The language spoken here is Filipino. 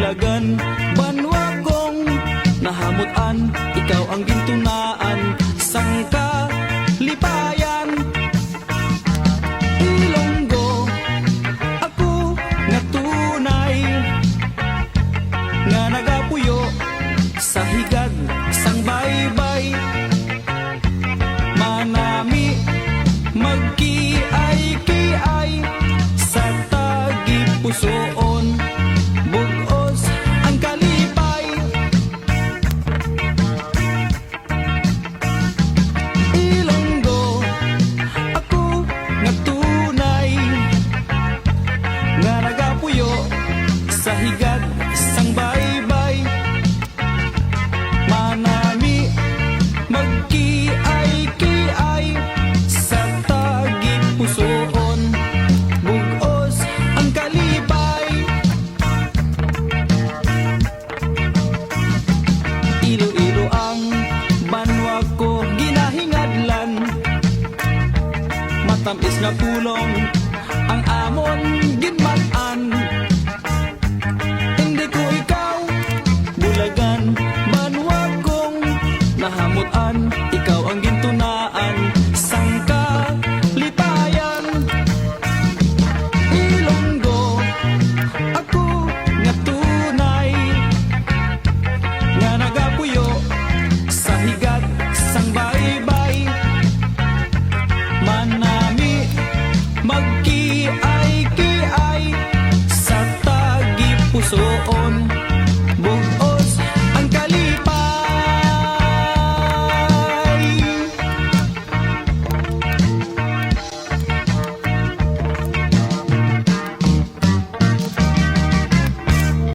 Bulagan, banwa kong nahamutan, ikaw ang gintunaan sang kalipayan. Ilonggo, ako nga tunay, nga nagapuyo sa higad sang baybay. Manami magkiay-kiay sa tagipusoon, bugos ang kalipay. Ilonggo, ako nga tunay, nga nagapuyo sa higad sang baybay. Manami magkiay-kiay sa tagipusoon, bugos ang kalipay. Ilo-ilo ang banwa ko ginahingadlan, matamis nga pulong ang amon ginmatan. Hindi ko ikaw bulagan, banwa kong nahamutan, ikaw ang gintunaan sang kalipayan. Ilonggo, ako nga tunay, nga nagapuyo sa higad sang baybay. Manami magkiay-kiay sa tagipusoon,